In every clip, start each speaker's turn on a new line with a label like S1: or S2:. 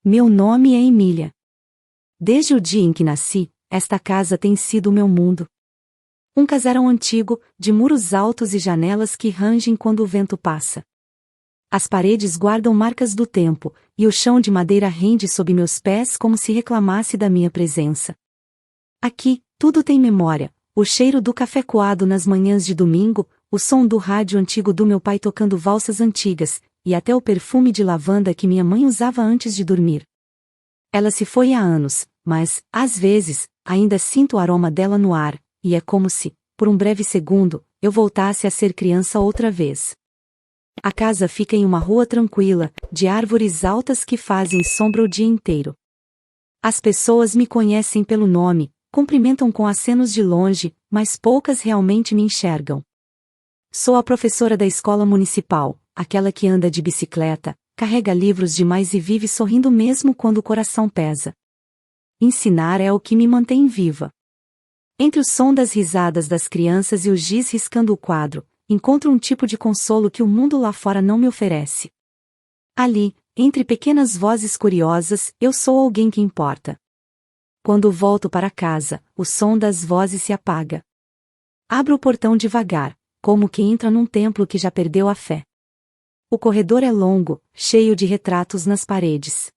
S1: Meu nome é Emília. Desde o dia em que nasci, esta casa tem sido o meu mundo. Um casarão antigo, de muros altos e janelas que rangem quando o vento passa. As paredes guardam marcas do tempo, e o chão de madeira rende sob meus pés como se reclamasse da minha presença. Aqui, tudo tem memória: o cheiro do café coado nas manhãs de domingo, o som do rádio antigo do meu pai tocando valsas antigas, e até o perfume de lavanda que minha mãe usava antes de dormir. Ela se foi há anos, mas, às vezes, ainda sinto o aroma dela no ar, e é como se, por um breve segundo, eu voltasse a ser criança outra vez. A casa fica em uma rua tranquila, de árvores altas que fazem sombra o dia inteiro. As pessoas me conhecem pelo nome, cumprimentam com acenos de longe, mas poucas realmente me enxergam. Sou a professora da escola municipal, aquela que anda de bicicleta, carrega livros demais e vive sorrindo mesmo quando o coração pesa. Ensinar é o que me mantém viva. Entre o som das risadas das crianças e o giz riscando o quadro, encontro um tipo de consolo que o mundo lá fora não me oferece. Ali, entre pequenas vozes curiosas, eu sou alguém que importa. Quando volto para casa, o som das vozes se apaga. Abro o portão devagar, como quem entra num templo que já perdeu a fé. O corredor é longo, cheio de retratos nas paredes.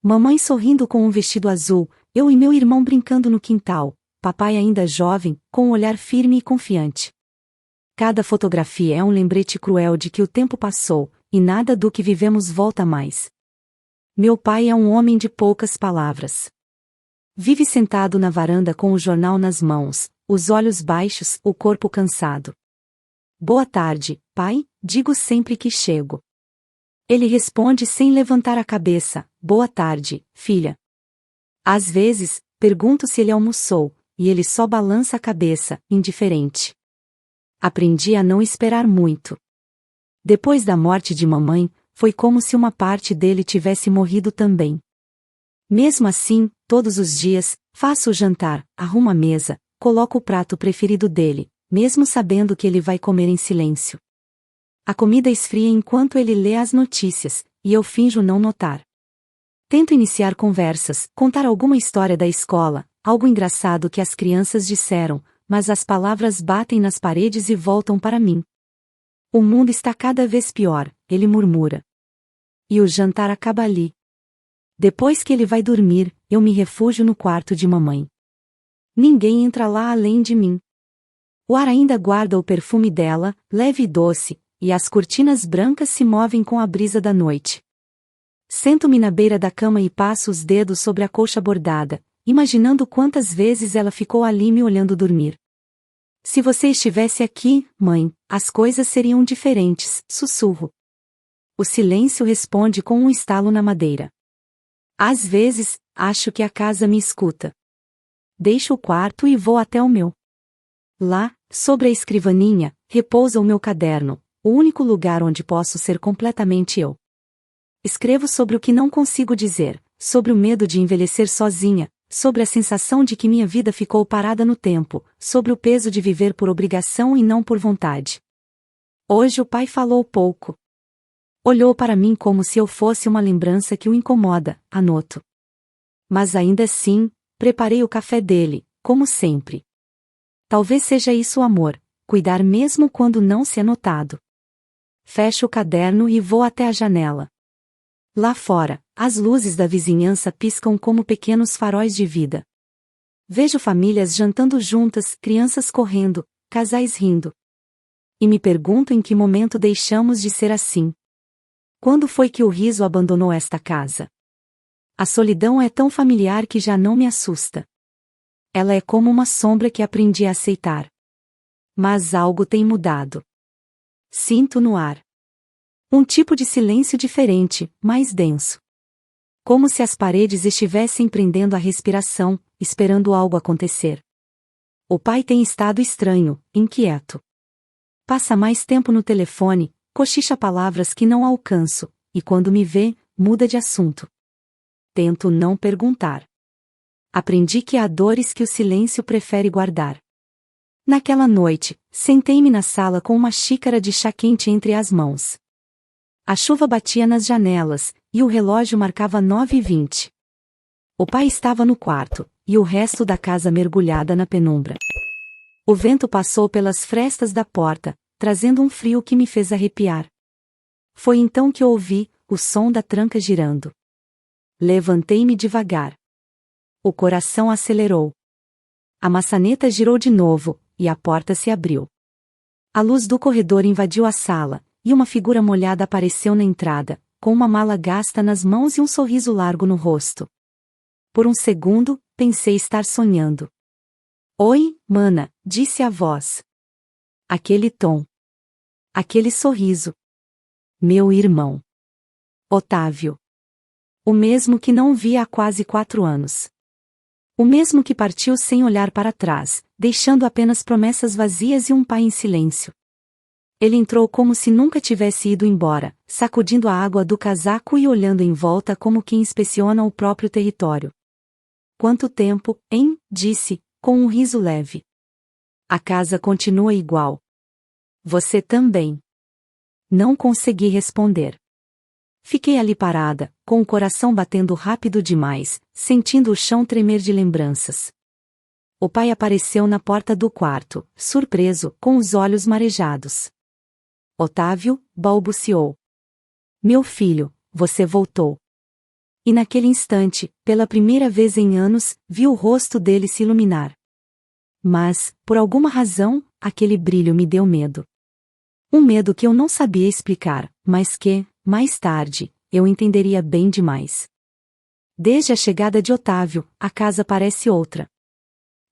S1: Mamãe sorrindo com um vestido azul, eu e meu irmão brincando no quintal, papai ainda jovem, com um olhar firme e confiante. Cada fotografia é um lembrete cruel de que o tempo passou, e nada do que vivemos volta mais. Meu pai é um homem de poucas palavras. Vive sentado na varanda com o jornal nas mãos, os olhos baixos, o corpo cansado. Boa tarde, pai, digo sempre que chego. Ele responde sem levantar a cabeça: boa tarde, filha. Às vezes, pergunto se ele almoçou, e ele só balança a cabeça, indiferente. Aprendi a não esperar muito. Depois da morte de mamãe, foi como se uma parte dele tivesse morrido também. Mesmo assim, todos os dias, faço o jantar, arrumo a mesa, coloco o prato preferido dele, mesmo sabendo que ele vai comer em silêncio. A comida esfria enquanto ele lê as notícias, e eu finjo não notar. Tento iniciar conversas, contar alguma história da escola, algo engraçado que as crianças disseram, mas as palavras batem nas paredes e voltam para mim. O mundo está cada vez pior, ele murmura. E o jantar acaba ali. Depois que ele vai dormir, eu me refugio no quarto de mamãe. Ninguém entra lá além de mim. O ar ainda guarda o perfume dela, leve e doce, e as cortinas brancas se movem com a brisa da noite. Sento-me na beira da cama e passo os dedos sobre a colcha bordada, imaginando quantas vezes ela ficou ali me olhando dormir. Se você estivesse aqui, mãe, as coisas seriam diferentes, sussurro. O silêncio responde com um estalo na madeira. Às vezes, acho que a casa me escuta. Deixo o quarto e vou até o meu. Lá, sobre a escrivaninha, repousa o meu caderno, o único lugar onde posso ser completamente eu. Escrevo sobre o que não consigo dizer, sobre o medo de envelhecer sozinha, sobre a sensação de que minha vida ficou parada no tempo, sobre o peso de viver por obrigação e não por vontade. Hoje o pai falou pouco. Olhou para mim como se eu fosse uma lembrança que o incomoda, anoto. Mas ainda assim, preparei o café dele, como sempre. Talvez seja isso o amor, cuidar mesmo quando não se é notado. Fecho o caderno e vou até a janela. Lá fora, as luzes da vizinhança piscam como pequenos faróis de vida. Vejo famílias jantando juntas, crianças correndo, casais rindo. E me pergunto em que momento deixamos de ser assim. Quando foi que o riso abandonou esta casa? A solidão é tão familiar que já não me assusta. Ela é como uma sombra que aprendi a aceitar. Mas algo tem mudado. Sinto no ar um tipo de silêncio diferente, mais denso. Como se as paredes estivessem prendendo a respiração, esperando algo acontecer. O pai tem estado estranho, inquieto. Passa mais tempo no telefone, cochicha palavras que não alcanço, e quando me vê, muda de assunto. Tento não perguntar. Aprendi que há dores que o silêncio prefere guardar. Naquela noite, sentei-me na sala com uma xícara de chá quente entre as mãos. A chuva batia nas janelas, e o relógio marcava 9h20. O pai estava no quarto, e o resto da casa mergulhada na penumbra. O vento passou pelas frestas da porta, trazendo um frio que me fez arrepiar. Foi então que ouvi o som da tranca girando. Levantei-me devagar. O coração acelerou. A maçaneta girou de novo, e a porta se abriu. A luz do corredor invadiu a sala, e uma figura molhada apareceu na entrada, com uma mala gasta nas mãos e um sorriso largo no rosto. Por um segundo, pensei estar sonhando. Oi, mana, disse a voz. Aquele tom. Aquele sorriso. Meu irmão. Otávio. O mesmo que não via há quase 4 anos. O mesmo que partiu sem olhar para trás, deixando apenas promessas vazias e um pai em silêncio. Ele entrou como se nunca tivesse ido embora, sacudindo a água do casaco e olhando em volta como quem inspeciona o próprio território. Quanto tempo, hein? Disse, com um riso leve. A casa continua igual. Você também. Não consegui responder. Fiquei ali parada, com o coração batendo rápido demais, sentindo o chão tremer de lembranças. O pai apareceu na porta do quarto, surpreso, com os olhos marejados. Otávio, balbuciou. Meu filho, você voltou. E naquele instante, pela primeira vez em anos, vi o rosto dele se iluminar. Mas, por alguma razão, aquele brilho me deu medo. Um medo que eu não sabia explicar, mas que, mais tarde, eu entenderia bem demais. Desde a chegada de Otávio, a casa parece outra.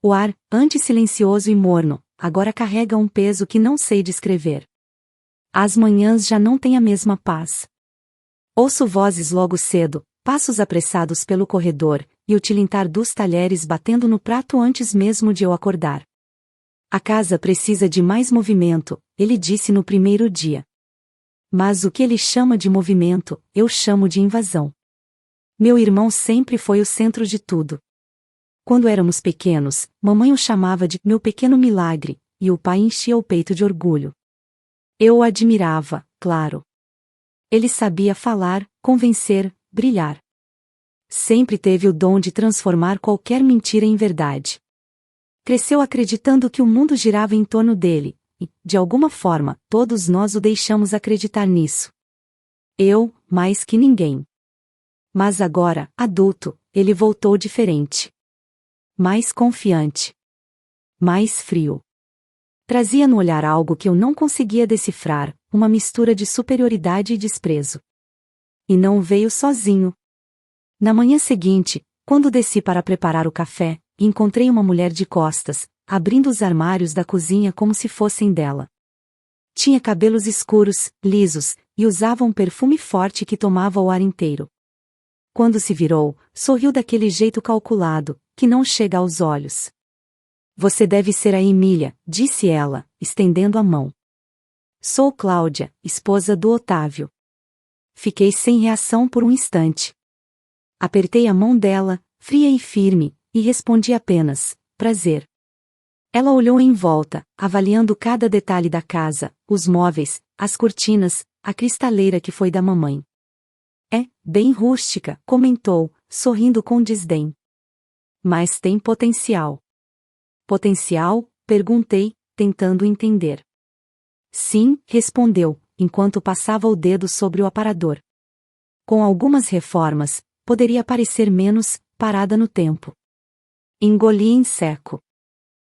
S1: O ar, antes silencioso e morno, agora carrega um peso que não sei descrever. As manhãs já não têm a mesma paz. Ouço vozes logo cedo, passos apressados pelo corredor, e o tilintar dos talheres batendo no prato antes mesmo de eu acordar. A casa precisa de mais movimento, ele disse no primeiro dia. Mas o que ele chama de movimento, eu chamo de invasão. Meu irmão sempre foi o centro de tudo. Quando éramos pequenos, mamãe o chamava de meu pequeno milagre, e o pai enchia o peito de orgulho. Eu o admirava, claro. Ele sabia falar, convencer, brilhar. Sempre teve o dom de transformar qualquer mentira em verdade. Cresceu acreditando que o mundo girava em torno dele, e, de alguma forma, todos nós o deixamos acreditar nisso. Eu, mais que ninguém. Mas agora, adulto, ele voltou diferente. Mais confiante. Mais frio. Trazia no olhar algo que eu não conseguia decifrar, uma mistura de superioridade e desprezo. E não veio sozinho. Na manhã seguinte, quando desci para preparar o café, encontrei uma mulher de costas, abrindo os armários da cozinha como se fossem dela. Tinha cabelos escuros, lisos, e usava um perfume forte que tomava o ar inteiro. Quando se virou, sorriu daquele jeito calculado, que não chega aos olhos. Você deve ser a Emília, disse ela, estendendo a mão. Sou Cláudia, esposa do Otávio. Fiquei sem reação por um instante. Apertei a mão dela, fria e firme, e respondi apenas, prazer. Ela olhou em volta, avaliando cada detalhe da casa, os móveis, as cortinas, a cristaleira que foi da mamãe. É, bem rústica, comentou, sorrindo com desdém. Mas tem potencial. Potencial? Perguntei, tentando entender. Sim, respondeu, enquanto passava o dedo sobre o aparador. Com algumas reformas, poderia parecer menos, parada no tempo. Engoli em seco.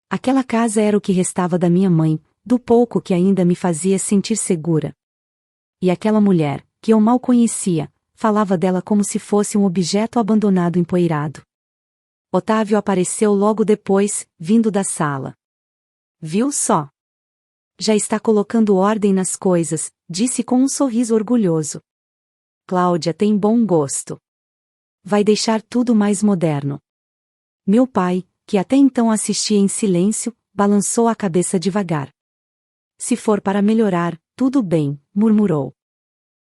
S1: Aquela casa era o que restava da minha mãe, do pouco que ainda me fazia sentir segura. E aquela mulher, que eu mal conhecia, falava dela como se fosse um objeto abandonado empoeirado. Otávio apareceu logo depois, vindo da sala. Viu só? Já está colocando ordem nas coisas, disse com um sorriso orgulhoso. Cláudia tem bom gosto. Vai deixar tudo mais moderno. Meu pai, que até então assistia em silêncio, balançou a cabeça devagar. Se for para melhorar, tudo bem, murmurou.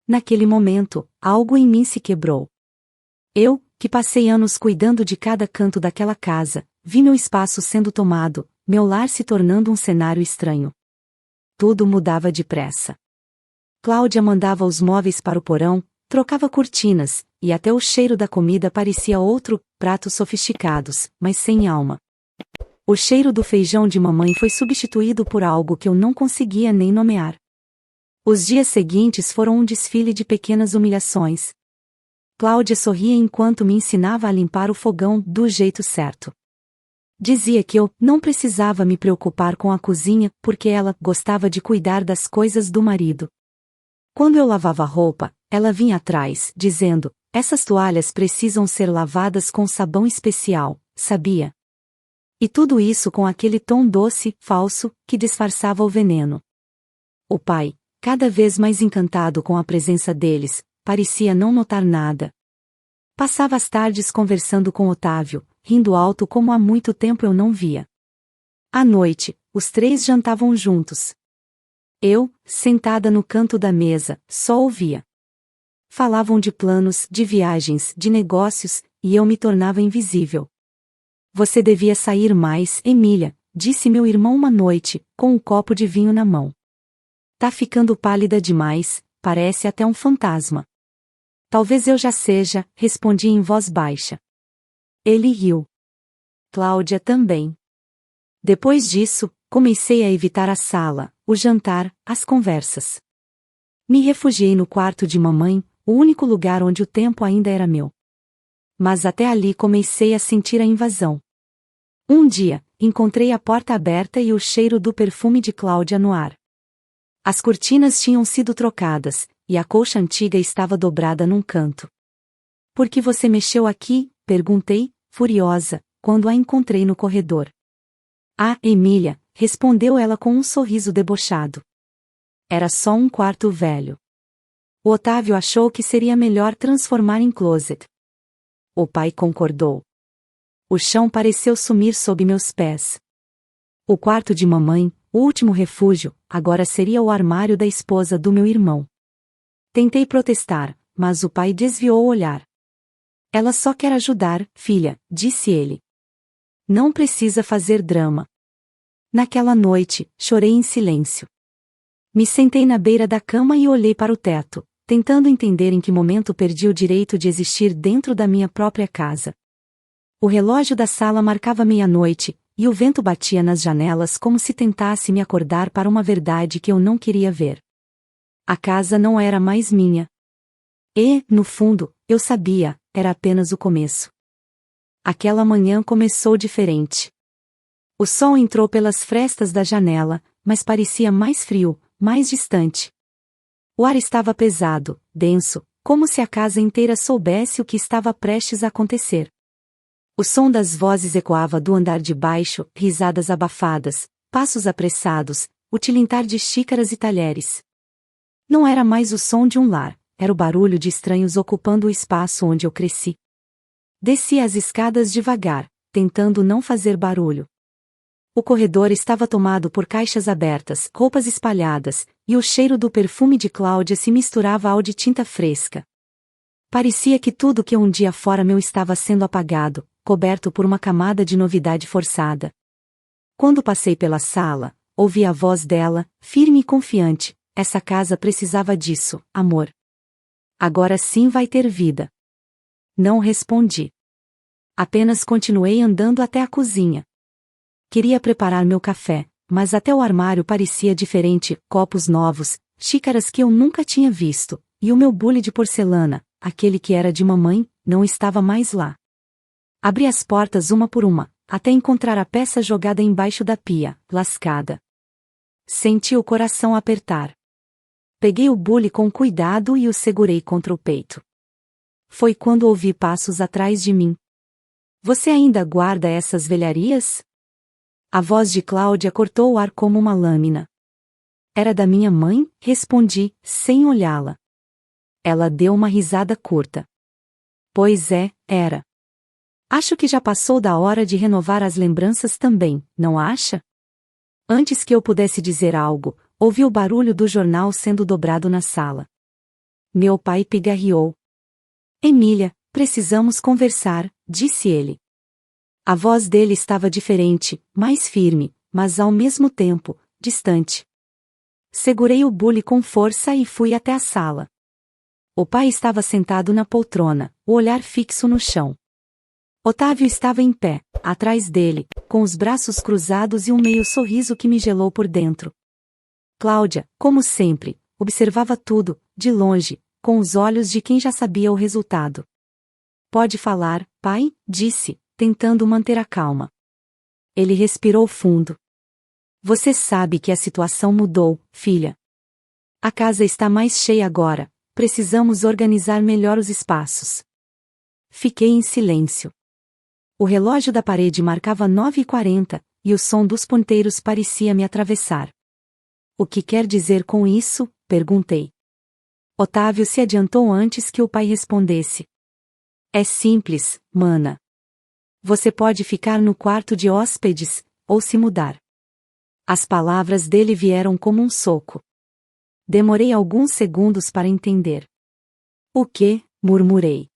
S1: Naquele momento, algo em mim se quebrou. Eu, que passei anos cuidando de cada canto daquela casa, vi meu espaço sendo tomado, meu lar se tornando um cenário estranho. Tudo mudava depressa. Cláudia mandava os móveis para o porão, Trocava cortinas, e até o cheiro da comida parecia outro, pratos sofisticados, mas sem alma. O cheiro do feijão de mamãe foi substituído por algo que eu não conseguia nem nomear. Os dias seguintes foram um desfile de pequenas humilhações. Cláudia sorria enquanto me ensinava a limpar o fogão do jeito certo. Dizia que eu não precisava me preocupar com a cozinha porque ela gostava de cuidar das coisas do marido. Quando eu lavava roupa, ela vinha atrás, dizendo: essas toalhas precisam ser lavadas com sabão especial, sabia? E tudo isso com aquele tom doce, falso, que disfarçava o veneno. O pai, cada vez mais encantado com a presença deles, parecia não notar nada. Passava as tardes conversando com Otávio, rindo alto como há muito tempo eu não via. À noite, os três jantavam juntos. Eu, sentada no canto da mesa, só ouvia. Falavam de planos, de viagens, de negócios, e eu me tornava invisível. Você devia sair mais, Emília, disse meu irmão uma noite, com um copo de vinho na mão. Tá ficando pálida demais, parece até um fantasma. Talvez eu já seja, respondi em voz baixa. Ele riu. Cláudia também. Depois disso, comecei a evitar a sala, o jantar, as conversas. Me refugiei no quarto de mamãe, o único lugar onde o tempo ainda era meu. Mas até ali comecei a sentir a invasão. Um dia, encontrei a porta aberta e o cheiro do perfume de Cláudia no ar. As cortinas tinham sido trocadas, e a colcha antiga estava dobrada num canto. Por que você mexeu aqui? Perguntei, furiosa, quando a encontrei no corredor. Ah, Emília, respondeu ela com um sorriso debochado. Era só um quarto velho. O Otávio achou que seria melhor transformar em closet. O pai concordou. O chão pareceu sumir sob meus pés. O quarto de mamãe, o último refúgio, agora seria o armário da esposa do meu irmão. Tentei protestar, mas o pai desviou o olhar. Ela só quer ajudar, filha, disse ele. Não precisa fazer drama. Naquela noite, chorei em silêncio. Me sentei na beira da cama e olhei para o teto, tentando entender em que momento perdi o direito de existir dentro da minha própria casa. O relógio da sala marcava meia-noite, e o vento batia nas janelas como se tentasse me acordar para uma verdade que eu não queria ver. A casa não era mais minha. E, no fundo, eu sabia, era apenas o começo. Aquela manhã começou diferente. O sol entrou pelas frestas da janela, mas parecia mais frio, mais distante. O ar estava pesado, denso, como se a casa inteira soubesse o que estava prestes a acontecer. O som das vozes ecoava do andar de baixo, risadas abafadas, passos apressados, o tilintar de xícaras e talheres. Não era mais o som de um lar, era o barulho de estranhos ocupando o espaço onde eu cresci. Desci as escadas devagar, tentando não fazer barulho. O corredor estava tomado por caixas abertas, roupas espalhadas, e o cheiro do perfume de Cláudia se misturava ao de tinta fresca. Parecia que tudo que um dia fora meu estava sendo apagado, coberto por uma camada de novidade forçada. Quando passei pela sala, ouvi a voz dela, firme e confiante: essa casa precisava disso, amor. Agora sim vai ter vida. Não respondi. Apenas continuei andando até a cozinha. Queria preparar meu café, mas até o armário parecia diferente, copos novos, xícaras que eu nunca tinha visto, e o meu bule de porcelana, aquele que era de mamãe, não estava mais lá. Abri as portas uma por uma, até encontrar a peça jogada embaixo da pia, lascada. Senti o coração apertar. Peguei o bule com cuidado e o segurei contra o peito. Foi quando ouvi passos atrás de mim. Você ainda guarda essas velharias? A voz de Cláudia cortou o ar como uma lâmina. Era da minha mãe? Respondi, sem olhá-la. Ela deu uma risada curta. Pois é, era. Acho que já passou da hora de renovar as lembranças também, não acha? Antes que eu pudesse dizer algo, ouvi o barulho do jornal sendo dobrado na sala. Meu pai pigarreou. Emília, precisamos conversar, disse ele. A voz dele estava diferente, mais firme, mas ao mesmo tempo, distante. Segurei o bule com força e fui até a sala. O pai estava sentado na poltrona, o olhar fixo no chão. Otávio estava em pé, atrás dele, com os braços cruzados e um meio sorriso que me gelou por dentro. Cláudia, como sempre, observava tudo, de longe, com os olhos de quem já sabia o resultado. Pode falar, pai, disse, tentando manter a calma. Ele respirou fundo. Você sabe que a situação mudou, filha. A casa está mais cheia agora, precisamos organizar melhor os espaços. Fiquei em silêncio. O relógio da parede marcava 9h40, e o som dos ponteiros parecia me atravessar. O que quer dizer com isso? Perguntei. Otávio se adiantou antes que o pai respondesse. É simples, mana. Você pode ficar no quarto de hóspedes, ou se mudar. As palavras dele vieram como um soco. Demorei alguns segundos para entender. O quê? Murmurei.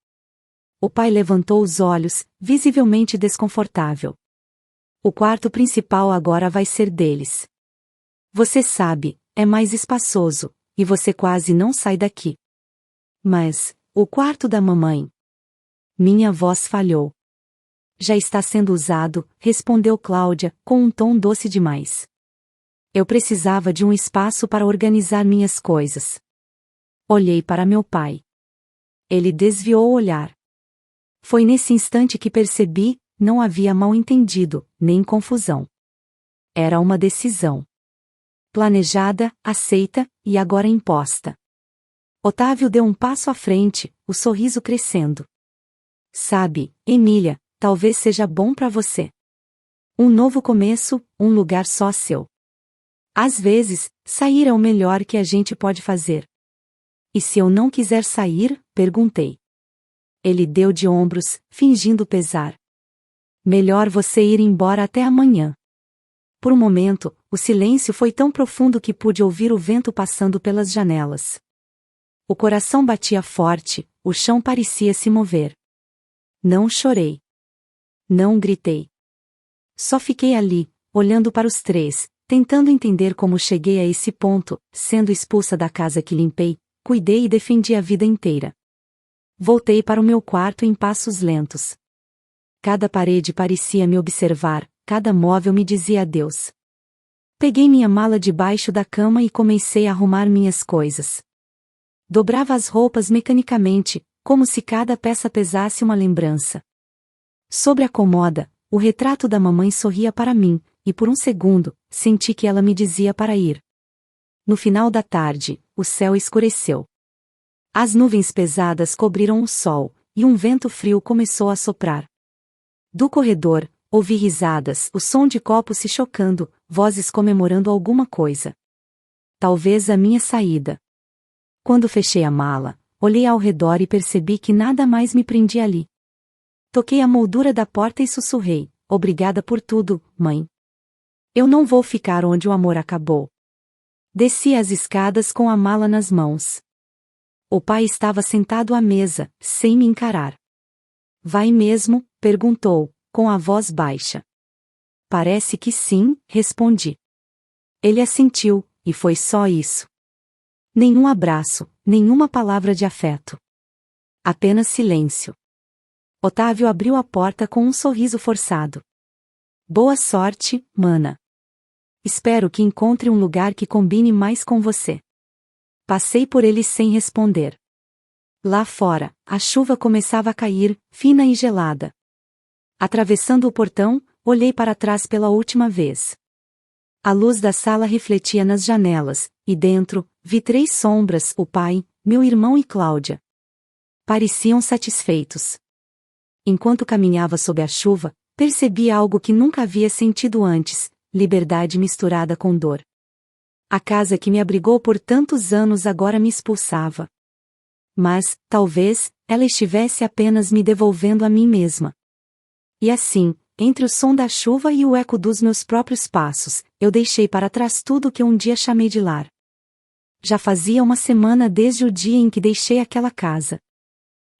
S1: O pai levantou os olhos, visivelmente desconfortável. O quarto principal agora vai ser deles. Você sabe, é mais espaçoso, e você quase não sai daqui. Mas, o quarto da mamãe? Minha voz falhou. Já está sendo usado, respondeu Cláudia, com um tom doce demais. Eu precisava de um espaço para organizar minhas coisas. Olhei para meu pai. Ele desviou o olhar. Foi nesse instante que percebi, não havia mal-entendido, nem confusão. Era uma decisão. Planejada, aceita, e agora imposta. Otávio deu um passo à frente, o sorriso crescendo. Sabe, Emília, talvez seja bom para você. Um novo começo, um lugar só seu. Às vezes, sair é o melhor que a gente pode fazer. E se eu não quiser sair? Perguntei. Ele deu de ombros, fingindo pesar. Melhor você ir embora até amanhã. Por um momento, o silêncio foi tão profundo que pude ouvir o vento passando pelas janelas. O coração batia forte, o chão parecia se mover. Não chorei. Não gritei. Só fiquei ali, olhando para os três, tentando entender como cheguei a esse ponto, sendo expulsa da casa que limpei, cuidei e defendi a vida inteira. Voltei para o meu quarto em passos lentos. Cada parede parecia me observar, cada móvel me dizia adeus. Peguei minha mala debaixo da cama e comecei a arrumar minhas coisas. Dobrava as roupas mecanicamente, como se cada peça pesasse uma lembrança. Sobre a cômoda, o retrato da mamãe sorria para mim, e por um segundo, senti que ela me dizia para ir. No final da tarde, o céu escureceu. As nuvens pesadas cobriram o sol, e um vento frio começou a soprar. Do corredor, ouvi risadas, o som de copos se chocando, vozes comemorando alguma coisa. Talvez a minha saída. Quando fechei a mala, olhei ao redor e percebi que nada mais me prendia ali. Toquei a moldura da porta e sussurrei, obrigada por tudo, mãe. Eu não vou ficar onde o amor acabou. Desci as escadas com a mala nas mãos. O pai estava sentado à mesa, sem me encarar. Vai mesmo? Perguntou, com a voz baixa. Parece que sim, respondi. Ele assentiu, e foi só isso. Nenhum abraço, nenhuma palavra de afeto. Apenas silêncio. Otávio abriu a porta com um sorriso forçado. Boa sorte, mana. Espero que encontre um lugar que combine mais com você. Passei por ele sem responder. Lá fora, a chuva começava a cair, fina e gelada. Atravessando o portão, olhei para trás pela última vez. A luz da sala refletia nas janelas, e dentro, vi 3 sombras, o pai, meu irmão e Cláudia. Pareciam satisfeitos. Enquanto caminhava sob a chuva, percebi algo que nunca havia sentido antes, liberdade misturada com dor. A casa que me abrigou por tantos anos agora me expulsava. Mas, talvez, ela estivesse apenas me devolvendo a mim mesma. E assim, entre o som da chuva e o eco dos meus próprios passos, eu deixei para trás tudo que um dia chamei de lar. Já fazia uma semana desde o dia em que deixei aquela casa.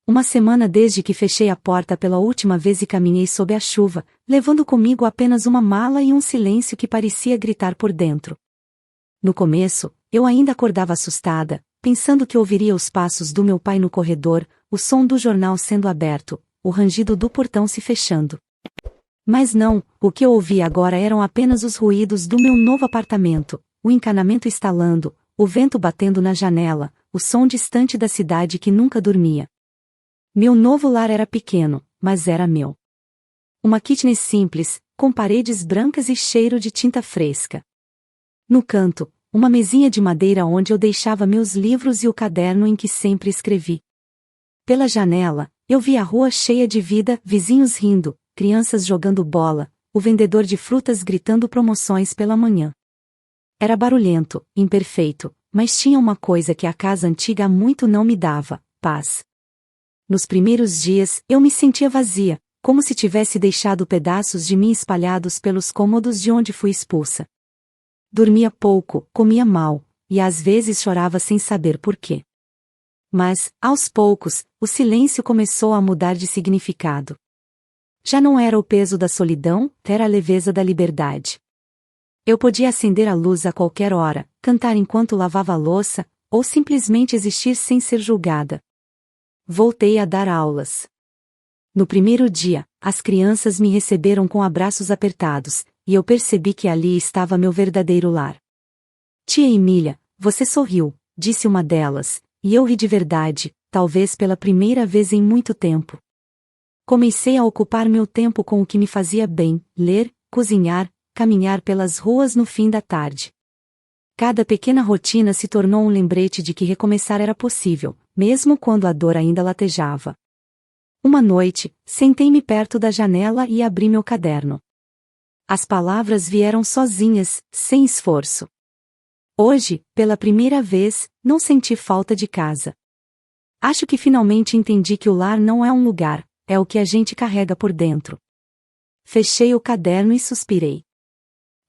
S1: Uma semana desde que fechei a porta pela última vez e caminhei sob a chuva, levando comigo apenas uma mala e um silêncio que parecia gritar por dentro. No começo, eu ainda acordava assustada, pensando que ouviria os passos do meu pai no corredor, o som do jornal sendo aberto, o rangido do portão se fechando. Mas não, o que eu ouvia agora eram apenas os ruídos do meu novo apartamento, o encanamento estalando, o vento batendo na janela, o som distante da cidade que nunca dormia. Meu novo lar era pequeno, mas era meu. Uma kitnet simples, com paredes brancas e cheiro de tinta fresca. No canto, uma mesinha de madeira onde eu deixava meus livros e o caderno em que sempre escrevi. Pela janela, eu via a rua cheia de vida, vizinhos rindo, crianças jogando bola, o vendedor de frutas gritando promoções pela manhã. Era barulhento, imperfeito, mas tinha uma coisa que a casa antiga há muito não me dava: paz. Nos primeiros dias, eu me sentia vazia, como se tivesse deixado pedaços de mim espalhados pelos cômodos de onde fui expulsa. Dormia pouco, comia mal, e às vezes chorava sem saber por quê. Mas, aos poucos, o silêncio começou a mudar de significado. Já não era o peso da solidão, era a leveza da liberdade. Eu podia acender a luz a qualquer hora, cantar enquanto lavava a louça, ou simplesmente existir sem ser julgada. Voltei a dar aulas. No primeiro dia, as crianças me receberam com abraços apertados, e eu percebi que ali estava meu verdadeiro lar. Tia Emília, você sorriu, disse uma delas, e eu ri de verdade, talvez pela primeira vez em muito tempo. Comecei a ocupar meu tempo com o que me fazia bem, ler, cozinhar, caminhar pelas ruas no fim da tarde. Cada pequena rotina se tornou um lembrete de que recomeçar era possível, mesmo quando a dor ainda latejava. Uma noite, sentei-me perto da janela e abri meu caderno. As palavras vieram sozinhas, sem esforço. Hoje, pela primeira vez, não senti falta de casa. Acho que finalmente entendi que o lar não é um lugar, é o que a gente carrega por dentro. Fechei o caderno e suspirei.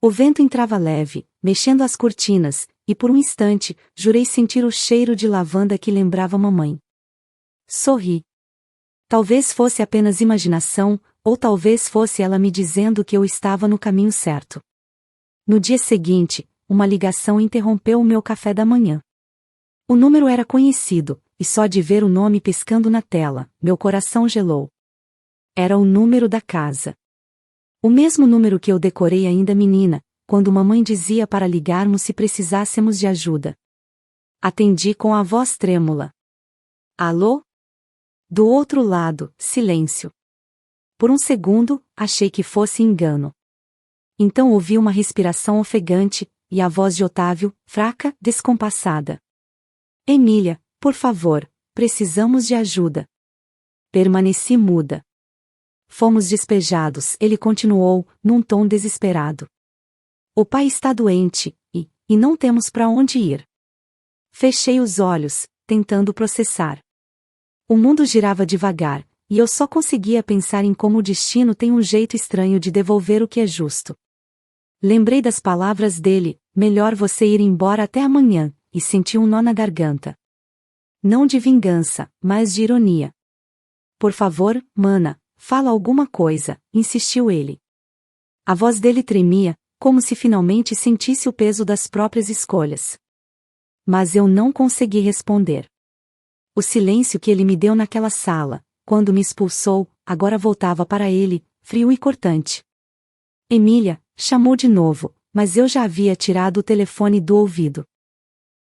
S1: O vento entrava leve, mexendo as cortinas, e por um instante, jurei sentir o cheiro de lavanda que lembrava mamãe. Sorri. Talvez fosse apenas imaginação, ou talvez fosse ela me dizendo que eu estava no caminho certo. No dia seguinte, uma ligação interrompeu o meu café da manhã. O número era conhecido, e só de ver o nome piscando na tela, meu coração gelou. Era o número da casa. O mesmo número que eu decorei ainda menina, quando mamãe dizia para ligarmos se precisássemos de ajuda. Atendi com a voz trêmula. Alô? Do outro lado, silêncio. Por um segundo, achei que fosse engano. Então ouvi uma respiração ofegante, e a voz de Otávio, fraca, descompassada. Emília, por favor, precisamos de ajuda. Permaneci muda. Fomos despejados, ele continuou, num tom desesperado. O pai está doente, e não temos para onde ir. Fechei os olhos, tentando processar. O mundo girava devagar, e eu só conseguia pensar em como o destino tem um jeito estranho de devolver o que é justo. Lembrei das palavras dele, melhor você ir embora até amanhã, e senti um nó na garganta. Não de vingança, mas de ironia. Por favor, mana, fala alguma coisa, insistiu ele. A voz dele tremia, como se finalmente sentisse o peso das próprias escolhas. Mas eu não consegui responder. O silêncio que ele me deu naquela sala, quando me expulsou, agora voltava para ele, frio e cortante. Emília, chamou de novo, mas eu já havia tirado o telefone do ouvido.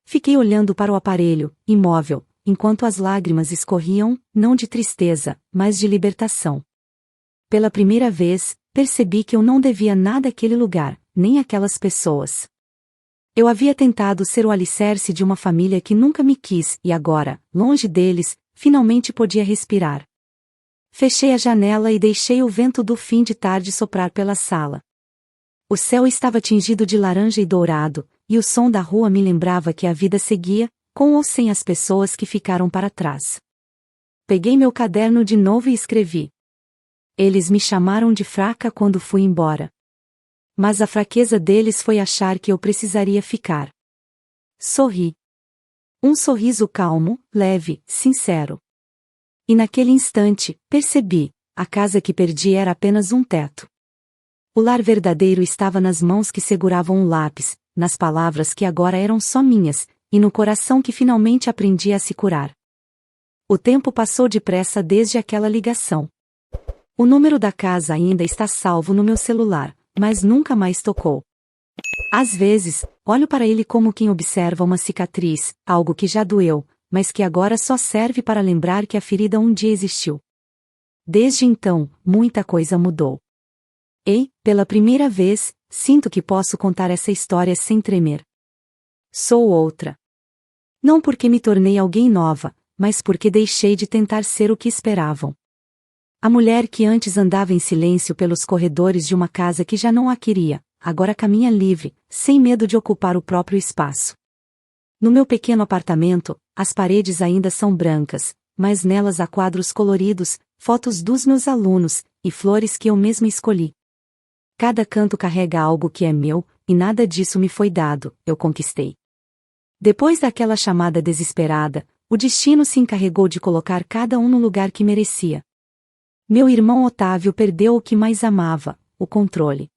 S1: Fiquei olhando para o aparelho, imóvel, enquanto as lágrimas escorriam, não de tristeza, mas de libertação. Pela primeira vez, percebi que eu não devia nada àquele lugar, nem àquelas pessoas. Eu havia tentado ser o alicerce de uma família que nunca me quis, e agora, longe deles, finalmente podia respirar. Fechei a janela e deixei o vento do fim de tarde soprar pela sala. O céu estava tingido de laranja e dourado, e o som da rua me lembrava que a vida seguia, com ou sem as pessoas que ficaram para trás. Peguei meu caderno de novo e escrevi. Eles me chamaram de fraca quando fui embora. Mas a fraqueza deles foi achar que eu precisaria ficar. Sorri. Um sorriso calmo, leve, sincero. E naquele instante, percebi, a casa que perdi era apenas um teto. O lar verdadeiro estava nas mãos que seguravam um lápis, nas palavras que agora eram só minhas, e no coração que finalmente aprendi a se curar. O tempo passou depressa desde aquela ligação. O número da casa ainda está salvo no meu celular, mas nunca mais tocou. Às vezes, olho para ele como quem observa uma cicatriz, algo que já doeu, mas que agora só serve para lembrar que a ferida um dia existiu. Desde então, muita coisa mudou. E, pela primeira vez, sinto que posso contar essa história sem tremer. Sou outra. Não porque me tornei alguém nova, mas porque deixei de tentar ser o que esperavam. A mulher que antes andava em silêncio pelos corredores de uma casa que já não a queria, agora caminha livre, sem medo de ocupar o próprio espaço. No meu pequeno apartamento, as paredes ainda são brancas, mas nelas há quadros coloridos, fotos dos meus alunos, e flores que eu mesma escolhi. Cada canto carrega algo que é meu, e nada disso me foi dado, eu conquistei. Depois daquela chamada desesperada, o destino se encarregou de colocar cada um no lugar que merecia. Meu irmão Otávio perdeu o que mais amava, o controle.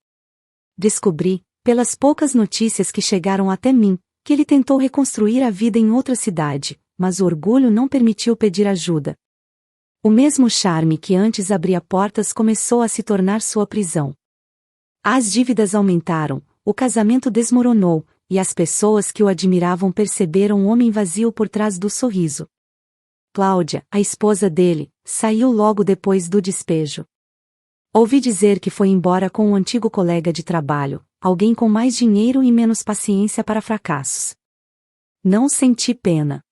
S1: Descobri, pelas poucas notícias que chegaram até mim, que ele tentou reconstruir a vida em outra cidade, mas o orgulho não permitiu pedir ajuda. O mesmo charme que antes abria portas começou a se tornar sua prisão. As dívidas aumentaram, o casamento desmoronou, e as pessoas que o admiravam perceberam o homem vazio por trás do sorriso. Cláudia, a esposa dele, saiu logo depois do despejo. Ouvi dizer que foi embora com um antigo colega de trabalho, alguém com mais dinheiro e menos paciência para fracassos. Não senti pena.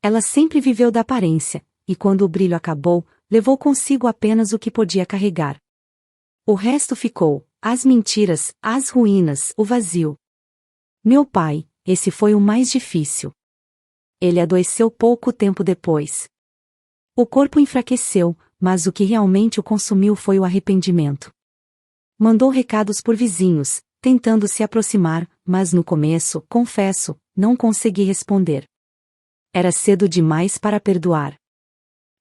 S1: Ela sempre viveu da aparência, e quando o brilho acabou, levou consigo apenas o que podia carregar. O resto ficou, as mentiras, as ruínas, o vazio. Meu pai, esse foi o mais difícil. Ele adoeceu pouco tempo depois. O corpo enfraqueceu, mas o que realmente o consumiu foi o arrependimento. Mandou recados por vizinhos, tentando se aproximar, mas no começo, confesso, não consegui responder. Era cedo demais para perdoar.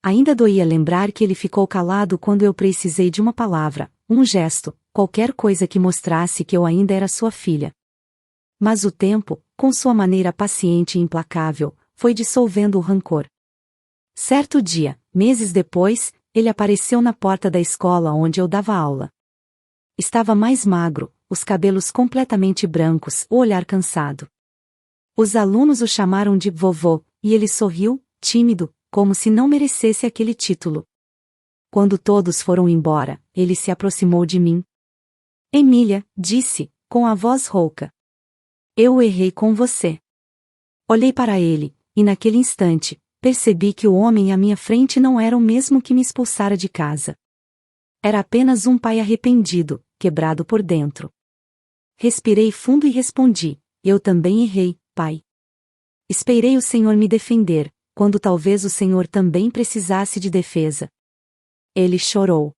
S1: Ainda doía lembrar que ele ficou calado quando eu precisei de uma palavra, um gesto, qualquer coisa que mostrasse que eu ainda era sua filha. Mas o tempo, com sua maneira paciente e implacável, foi dissolvendo o rancor. Certo dia, meses depois, ele apareceu na porta da escola onde eu dava aula. Estava mais magro, os cabelos completamente brancos, o olhar cansado. Os alunos o chamaram de vovô, e ele sorriu, tímido, como se não merecesse aquele título. Quando todos foram embora, ele se aproximou de mim. Emília, disse, com a voz rouca. Eu errei com você. Olhei para ele, e naquele instante, percebi que o homem à minha frente não era o mesmo que me expulsara de casa. Era apenas um pai arrependido, quebrado por dentro. Respirei fundo e respondi, eu também errei, pai. Esperei o Senhor me defender, quando talvez o Senhor também precisasse de defesa. Ele chorou.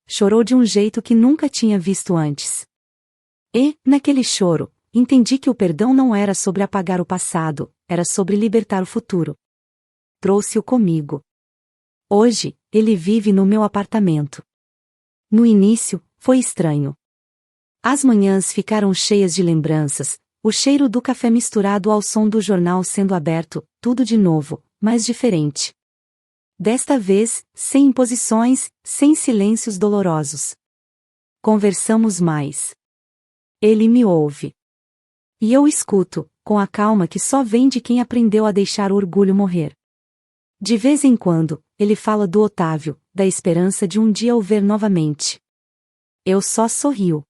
S1: Chorou de um jeito que nunca tinha visto antes. E, naquele choro, entendi que o perdão não era sobre apagar o passado, era sobre libertar o futuro. Trouxe-o comigo. Hoje, ele vive no meu apartamento. No início, foi estranho. As manhãs ficaram cheias de lembranças, o cheiro do café misturado ao som do jornal sendo aberto, tudo de novo, mas diferente. Desta vez, sem imposições, sem silêncios dolorosos. Conversamos mais. Ele me ouve. E eu escuto, com a calma que só vem de quem aprendeu a deixar o orgulho morrer. De vez em quando, ele fala do Otávio, da esperança de um dia o ver novamente. Eu só sorrio.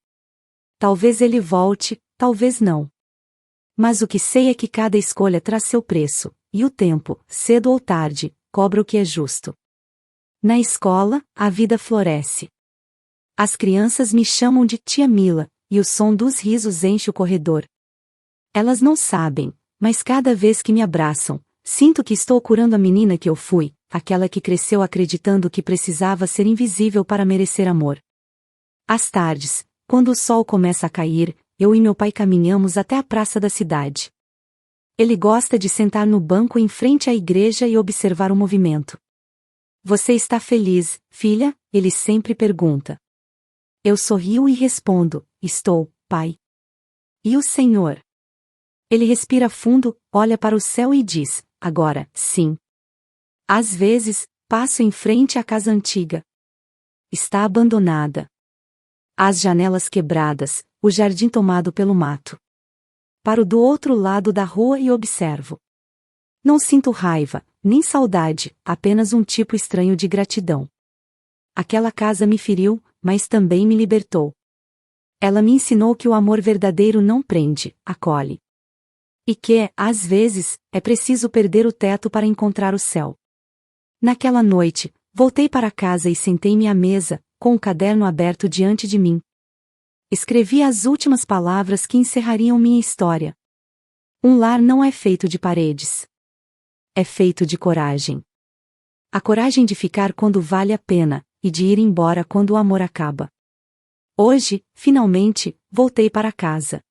S1: Talvez ele volte, talvez não. Mas o que sei é que cada escolha traz seu preço, e o tempo, cedo ou tarde, cobra o que é justo. Na escola, a vida floresce. As crianças me chamam de Tia Mila, e o som dos risos enche o corredor. Elas não sabem, mas cada vez que me abraçam, sinto que estou curando a menina que eu fui, aquela que cresceu acreditando que precisava ser invisível para merecer amor. Às tardes, quando o sol começa a cair, eu e meu pai caminhamos até a praça da cidade. Ele gosta de sentar no banco em frente à igreja e observar o movimento. Você está feliz, filha? Ele sempre pergunta. Eu sorrio e respondo, estou, pai. E o Senhor? Ele respira fundo, olha para o céu e diz: agora, sim. Às vezes, passo em frente à casa antiga. Está abandonada. As janelas quebradas, o jardim tomado pelo mato. Paro do outro lado da rua e observo. Não sinto raiva, nem saudade, apenas um tipo estranho de gratidão. Aquela casa me feriu, mas também me libertou. Ela me ensinou que o amor verdadeiro não prende, acolhe. E que, às vezes, é preciso perder o teto para encontrar o céu. Naquela noite, voltei para casa e sentei-me à mesa, com o caderno aberto diante de mim. Escrevi as últimas palavras que encerrariam minha história. Um lar não é feito de paredes. É feito de coragem. A coragem de ficar quando vale a pena, e de ir embora quando o amor acaba. Hoje, finalmente, voltei para casa.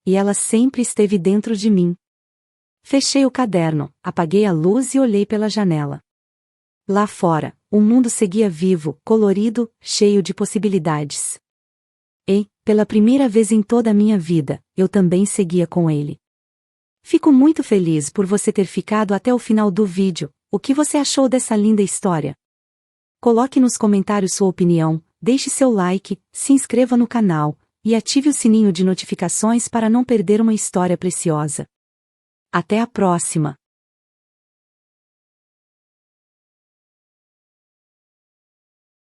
S1: E ela sempre esteve dentro de mim. Fechei o caderno, apaguei a luz e olhei pela janela. Lá fora, o mundo seguia vivo, colorido, cheio de possibilidades. E, pela primeira vez em toda a minha vida, eu também seguia com ele. Fico muito feliz por você ter ficado até o final do vídeo. O que você achou dessa linda história? Coloque nos comentários sua opinião, deixe seu like, se inscreva no canal, e ative o sininho de notificações para não perder uma história preciosa. Até a próxima!